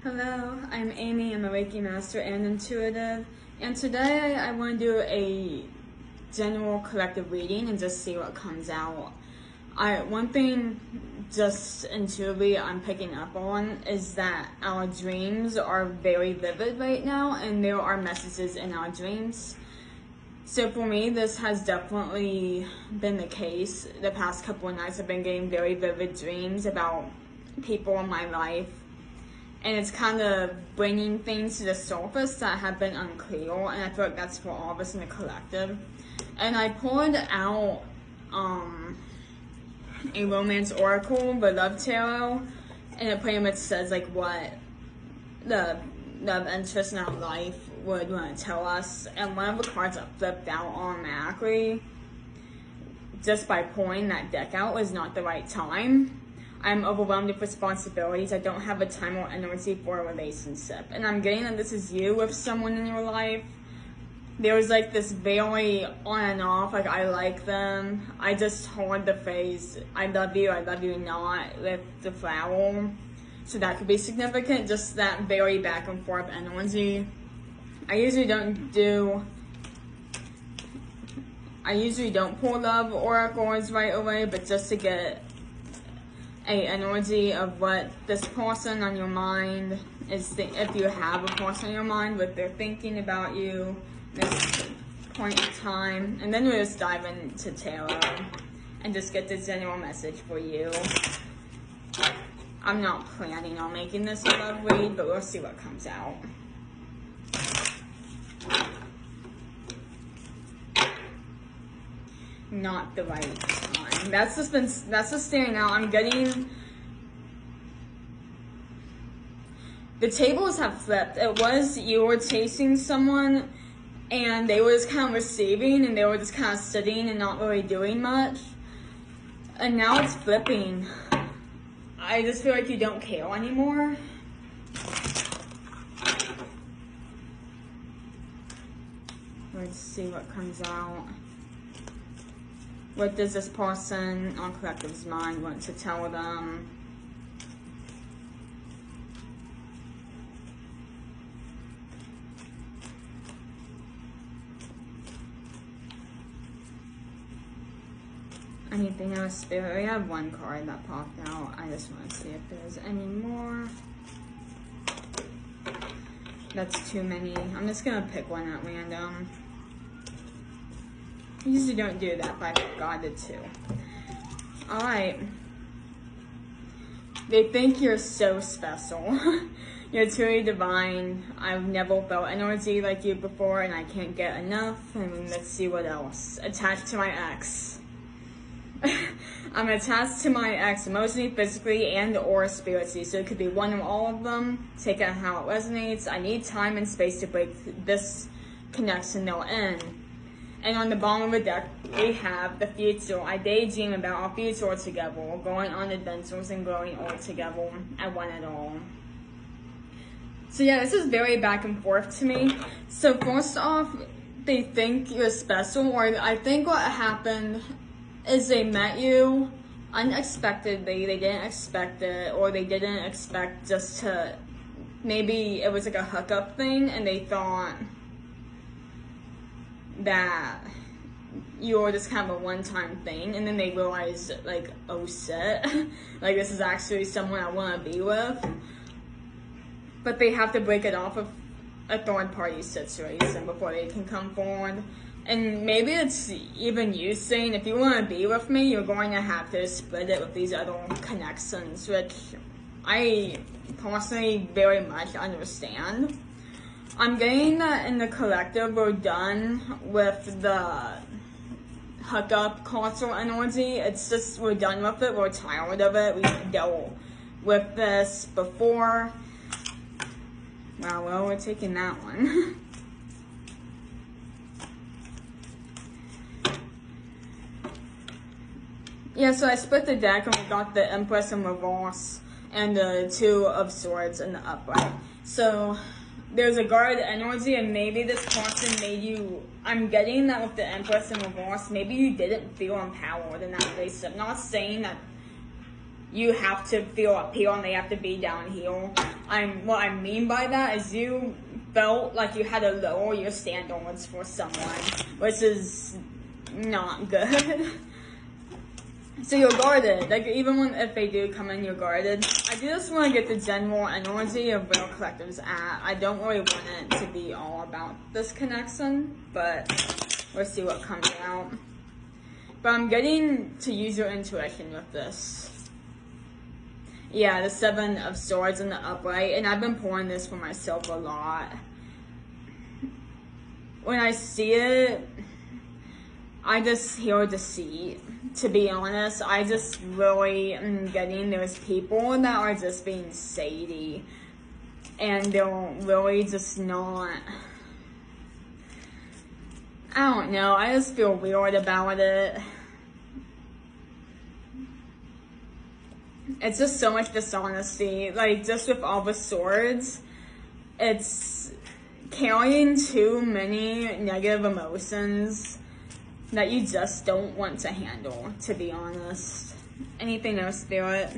Hello, I'm Amy. I'm a Reiki Master and Intuitive. And today I want to do a general collective reading and just see what comes out. One thing just intuitively I'm picking up on is that our dreams are very vivid right now, and there are messages in our dreams. So for me, this has definitely been the case. The past couple of nights I've been getting very vivid dreams about people in my life. And it's kind of bringing things to the surface that have been unclear, and I feel like that's for all of us in the collective. And I pulled out a romance oracle, the love tarot, and it pretty much says like what the love interest in our life would want to tell us. And one of the cards that flipped out automatically, just by pulling that deck out, was not the right time. I'm overwhelmed with responsibilities. I don't have a time or energy for a relationship. And I'm getting that this is you with someone in your life. There was like this very on and off, like I like them. I just heard the phrase, I love you not, with the flower. So that could be significant, just that very back and forth energy. I usually don't pull love oracles right away, but just to get a energy of what this person on your mind is, if you have a person on your mind, what they're thinking about you this point in time. And then we'll just dive into tarot and just get the general message for you. I'm not planning on making this a love read, but we'll see what comes out. Not the right time. That's just staring out. I'm getting, the tables have flipped. It was you were chasing someone and they were just kind of receiving, and they were just kind of sitting and not really doing much. And now it's flipping. I just feel like you don't care anymore. Let's see what comes out. What does this person on collective's mind want to tell them? Anything else, Spirit? We have one card that popped out. I just want to see if there's any more. That's too many. I'm just going to pick one at random. I usually don't do that, but I forgot to too. Alright. They think you're so special. You're truly divine. I've never felt energy like you before, and I can't get enough. And let's see what else. Attached to my ex. I'm attached to my ex emotionally, physically, and or spiritually. So it could be one or all of them. Take out how it resonates. I need time and space to break this connection they're in. And on the bottom of the deck, we have the future. I daydream about our future together, going on adventures and growing old together. I want it all. So yeah, this is very back and forth to me. So first off, they think you're special, or I think what happened is they met you unexpectedly. They didn't expect it, or they didn't expect just to, maybe it was like a hookup thing, and they thought that you were just kind of a one-time thing, and then they realized, like, oh shit, like this is actually someone I want to be with. But they have to break it off of a third-party situation before they can come forward. And maybe it's even you saying, if you want to be with me, you're going to have to split it with these other connections, which I personally very much understand. I'm getting that in the collective, we're done with the hookup cultural energy. It's just, we're done with it. We're tired of it. We've dealt with this before. Wow, well, we're taking that one. Yeah, so I split the deck and we got the Empress in reverse and the Two of Swords in the upright. So there's a guard energy, and maybe this person made you, I'm getting that with the Empress in reverse, maybe you didn't feel empowered in that relationship. Not saying that you have to feel up here and they have to be down here. What I mean by that is you felt like you had to lower your standards for someone, which is not good. So you're guarded, like even if they do come in, you're guarded. I just want to get the general energy of where Collective's at. I don't really want it to be all about this connection, but we'll see what comes out. But I'm getting to use your intuition with this. Yeah, the 7 of Swords in the upright, and I've been pulling this for myself a lot. When I see it, I just hear deceit. To be honest, I just really am getting those people that are just being shady. And they're really just not... I don't know, I just feel weird about it. It's just so much dishonesty. Like, just with all the swords, it's carrying too many negative emotions that you just don't want to handle, to be honest. Anything else, Spirit?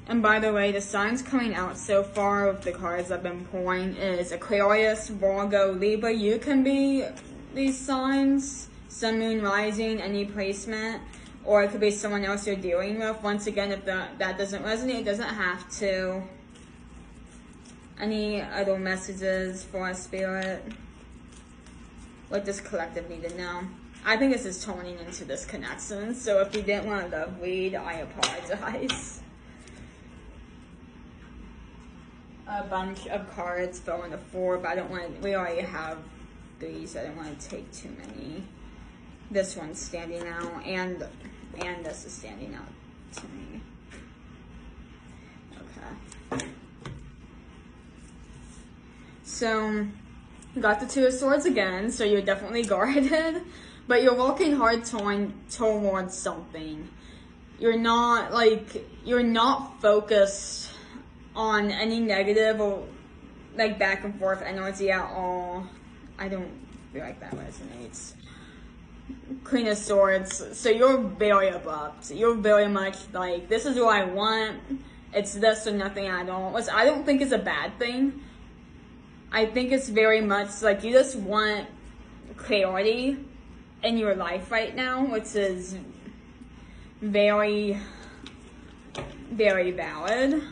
And by the way, the signs coming out so far with the cards I've been pulling is Aquarius, Virgo, Libra. You can be these signs. Sun, Moon, Rising, any placement. Or it could be someone else you're dealing with. Once again, if that doesn't resonate, it doesn't have to. Any other messages for our Spirit? What does Collective need to know? I think this is toning into this connection. So if you didn't want to love read, I apologize. A bunch of cards fell on the floor, but I don't want to, we already have these. I don't want to take too many. This one's standing out, and this is standing out to me. Okay. So, you got the 2 of Swords again, so you're definitely guarded, but you're walking hard towards something. You're not focused on any negative or like back and forth energy at all. I don't feel like that resonates. Queen of Swords, so you're very abrupt. You're very much like, this is what I want, it's this or nothing at all, which I don't think is a bad thing. I think it's very much like you just want clarity in your life right now, which is very, very valid.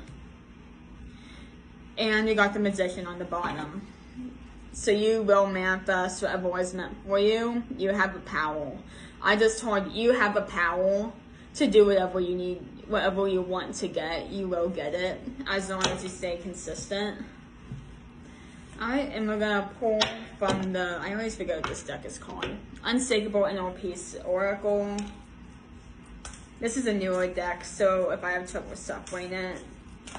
And you got the Magician on the bottom. So you will manifest whatever was meant for you. You have the power. I just told you have the power to do whatever you need, whatever you want to get, you will get it, as long as you stay consistent. Alright, and we're gonna pull from the, I always forget what this deck is called. Unshakable Inner Peace Oracle. This is a newer deck, so if I have trouble shuffling it,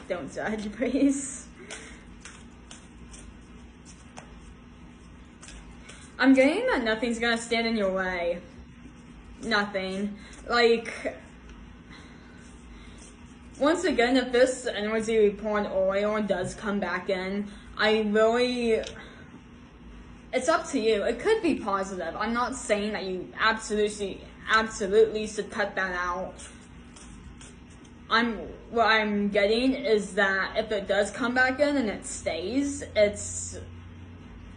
don't judge, please. I'm getting that nothing's gonna stand in your way. Nothing. Like, once again, if this energy we poured earlier does come back in, it's up to you. It could be positive. I'm not saying that you absolutely should cut that out. What I'm getting is that if it does come back in and it stays, it's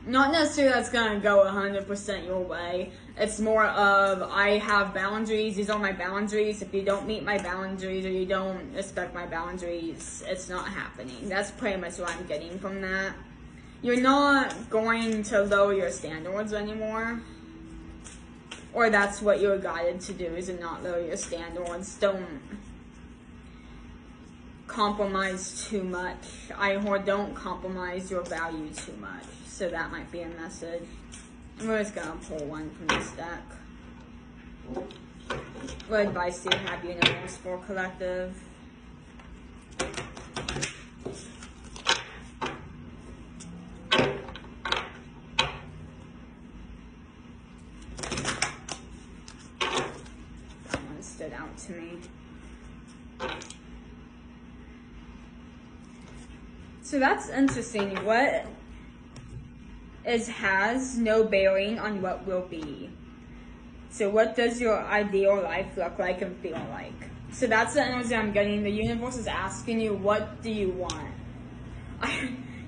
not necessarily that's gonna go 100% your way. It's more of, I have boundaries, these are my boundaries. If you don't meet my boundaries or you don't respect my boundaries, it's not happening. That's pretty much what I'm getting from that. You're not going to lower your standards anymore. Or that's what you're guided to do, is to not lower your standards. Don't compromise too much. Or don't compromise your value too much. So that might be a message. We're just gonna pull one from this deck. What advice do you have, universe, for collective? That one stood out to me. So that's interesting. What has no bearing on what will be. So what does your ideal life look like and feel like? So that's the energy I'm getting. The universe is asking you, what do you want?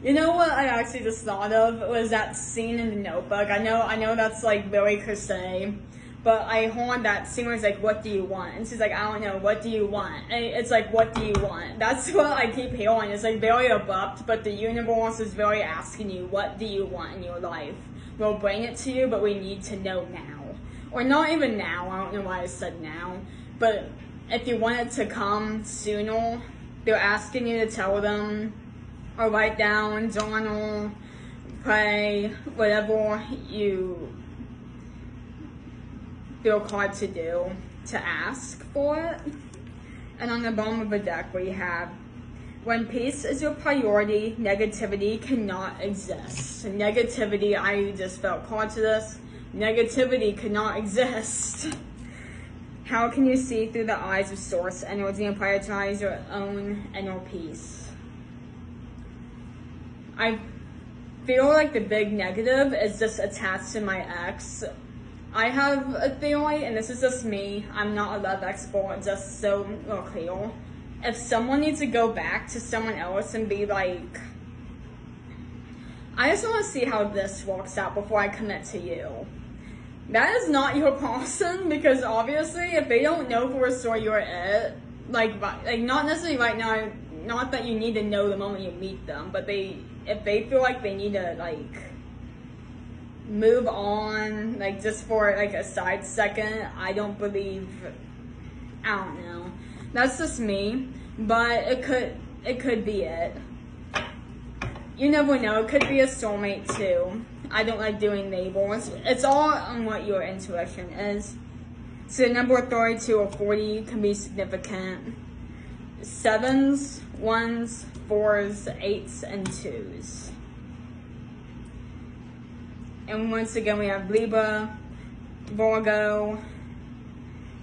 You know what I actually just thought of was that scene in The Notebook. I know that's like very cliche, but I heard that scene where it's like, what do you want? And she's like, I don't know, what do you want? And it's like, what do you want? That's what I keep hearing. It's like very abrupt, but the universe is very asking you, what do you want in your life? We'll bring it to you, but we need to know now. Or not even now, I don't know why I said now, but if you want it to come sooner, they're asking you to tell them, or write down, journal, pray, whatever you feel called to do, to ask for it. And on the bottom of the deck we have, when peace is your priority, negativity cannot exist. Negativity, I just felt called to this. Negativity cannot exist. How can you see through the eyes of source energy and prioritize your own inner peace? I feel like the big negative is just attached to my ex. I have a theory, and this is just me, I'm not a love expert, just so clear. If someone needs to go back to someone else and be like, I just want to see how this works out before I commit to you. That is not your person, because obviously if they don't know for sure you're it, like not necessarily right now, not that you need to know the moment you meet them, but if they feel like they need to like move on, like just for like a side second, I don't believe, I don't know. That's just me, but it could be it. You never know, it could be a soulmate too. I don't like doing labels. It's all on what your intuition is. So the number 32 or 40 can be significant. 7s, 1s, 4s, 8s, and 2s. And once again, we have Libra, Virgo,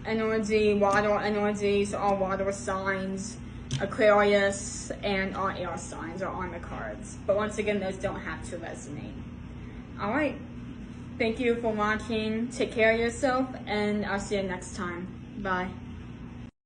energy, water energy, so all water signs, Aquarius, and all air signs are on the cards. But once again, those don't have to resonate. Alright, thank you for watching. Take care of yourself, and I'll see you next time. Bye.